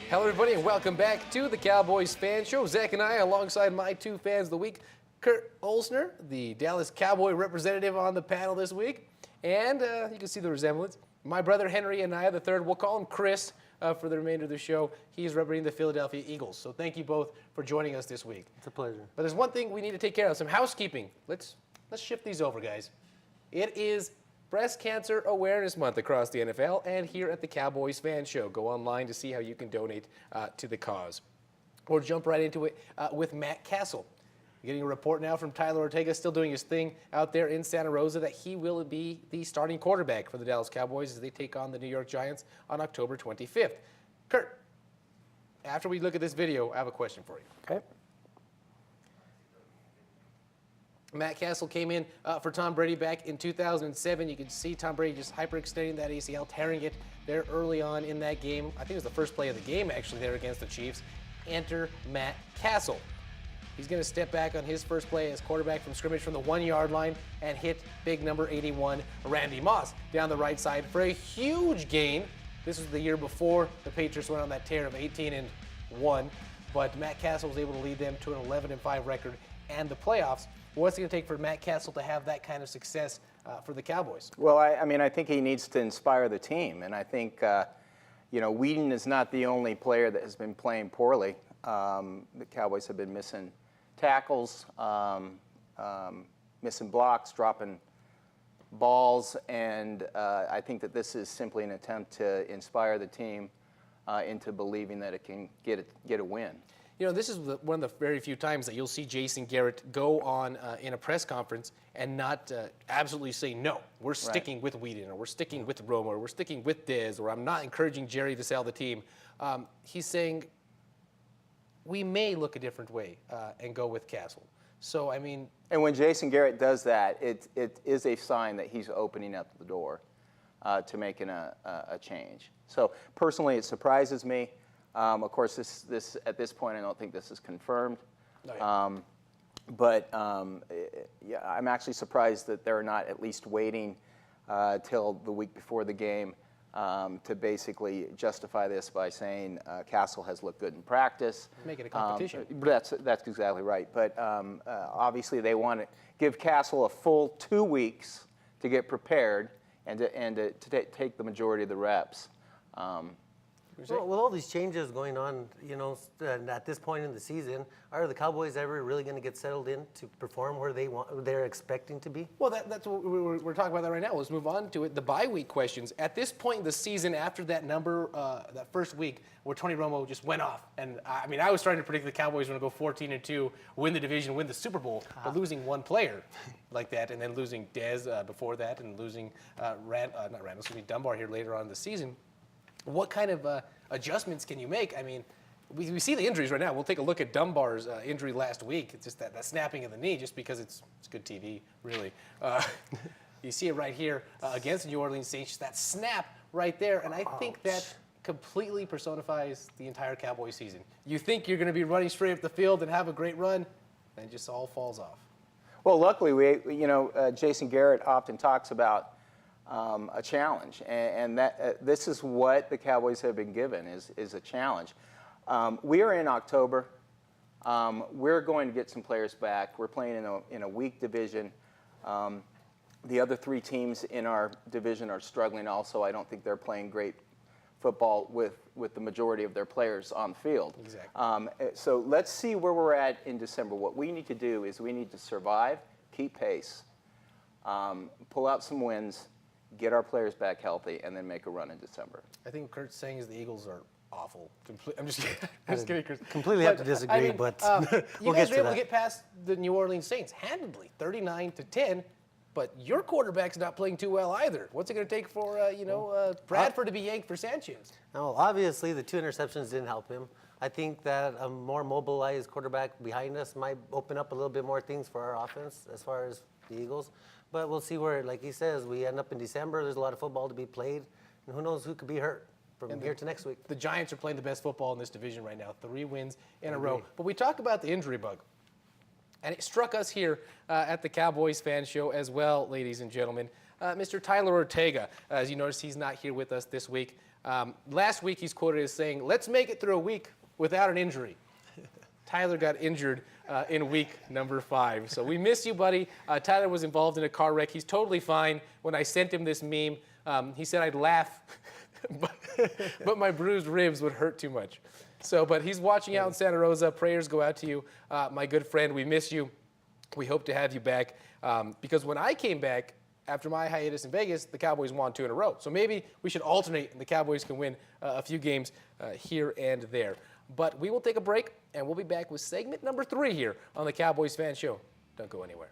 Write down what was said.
Hello, everybody, and welcome back to the Cowboys Fan Show. Zach and I, alongside my two fans of the week, Kurt Olsner, the Dallas Cowboy representative on the panel this week, and you can see the resemblance. My brother Henry Anaya III, we'll call him Chris for the remainder of the show. He's representing the Philadelphia Eagles. So thank you both for joining us this week. It's a pleasure. But there's one thing we need to take care of, some housekeeping. Let's shift these over, guys. It is Breast Cancer Awareness Month across the NFL and here at the Cowboys Fan Show. Go online to see how you can donate to the cause. Or jump right into it with Matt Cassel. Getting a report now from Tyler Ortega, still doing his thing out there in Santa Rosa, that he will be the starting quarterback for the Dallas Cowboys as they take on the New York Giants on October 25th. Kurt, after we look at this video, I have a question for you. Okay. Matt Cassel came in for Tom Brady back in 2007. You could see Tom Brady just hyperextending that ACL, tearing it there early on in that game. I think it was the first play of the game, actually, there against the Chiefs. Enter Matt Cassel. He's going to step back on his first play as quarterback from scrimmage from the 1-yard line and hit big number 81, Randy Moss, down the right side for a huge gain. This was the year before the Patriots went on that tear of 18-1, but Matt Cassel was able to lead them to an 11-5 record and the playoffs. What's it going to take for Matt Cassel to have that kind of success for the Cowboys? Well, I think he needs to inspire the team, and I think, Whedon is not the only player that has been playing poorly. The Cowboys have been missing tackles, missing blocks, dropping balls, and I think that this is simply an attempt to inspire the team into believing that it can get a win. You know, this is one of the very few times that you'll see Jason Garrett go on in a press conference and not absolutely say, no, we're sticking with Whedon, or we're sticking with Romo, or we're sticking with Dez, or I'm not encouraging Jerry to sell the team. He's saying, we may look a different way and go with Cassel. So, I mean... And when Jason Garrett does that, it is a sign that he's opening up the door to making a change. So, personally, it surprises me. Of course, this at this point, I don't think this is confirmed. No, yeah, I'm actually surprised that they're not at least waiting till the week before the game to basically justify this by saying Cassel has looked good in practice. Make it a competition. That's exactly right. But obviously, they want to give Cassel a full 2 weeks to get prepared and to take the majority of the reps. Well, with all these changes going on, at this point in the season, are the Cowboys ever really going to get settled in to perform where they're expecting to be? Well, that's what we're talking about that right now. Let's move on to it. The bye week questions. At this point in the season, after that that first week where Tony Romo just went off, and I was starting to predict the Cowboys were going to go 14-2, win the division, win the Super Bowl, but losing one player like that, and then losing Dez before that, and losing Dunbar here later on in the season. What kind of adjustments can you make? I mean, we see the injuries right now. We'll take a look at Dunbar's injury last week. It's just that snapping of the knee, just because it's good TV, really. You see it right here against the New Orleans Saints, that snap right there. And I think that completely personifies the entire Cowboy season. You think you're going to be running straight up the field and have a great run, and it just all falls off. Well, luckily, Jason Garrett often talks about a challenge, and that this is what the Cowboys have been given is a challenge. We are in October. We're going to get some players back. We're playing in a weak division. The other 3 teams in our division are struggling also. I don't think they're playing great football with the majority of their players on the field. Exactly. So let's see where we're at in December. What we need to do is we need to survive, keep pace, pull out some wins, get our players back healthy, and then make a run in December. I think what Kurt's saying is the Eagles are awful. I'm just kidding, Chris. Completely have to disagree, but you guys were able to get past the New Orleans Saints handedly, 39-10, but your quarterback's not playing too well either. What's it going to take for Bradford to be yanked for Sanchez? Well, obviously, the 2 interceptions didn't help him. I think that a more mobilized quarterback behind us might open up a little bit more things for our offense as far as the Eagles. But we'll see where, like he says, we end up in December. There's a lot of football to be played. And who knows who could be hurt from here to next week. The Giants are playing the best football in this division right now. 3 wins in a row. But we talk about the injury bug. And it struck us here at the Cowboys Fan Show as well, ladies and gentlemen. Mr. Tyler Ortega. As you notice, he's not here with us this week. Last week, he's quoted as saying, "Let's make it through a week without an injury." Tyler got injured in week number 5. So we miss you, buddy. Tyler was involved in a car wreck. He's totally fine. When I sent him this meme, he said I'd laugh, but my bruised ribs would hurt too much. So, but he's watching out in Santa Rosa. Prayers go out to you, my good friend. We miss you. We hope to have you back because when I came back after my hiatus in Vegas, the Cowboys won 2 in a row. So maybe we should alternate and the Cowboys can win a few games here and there. But we will take a break, and we'll be back with segment number 3 here on the Cowboys Fan Show. Don't go anywhere.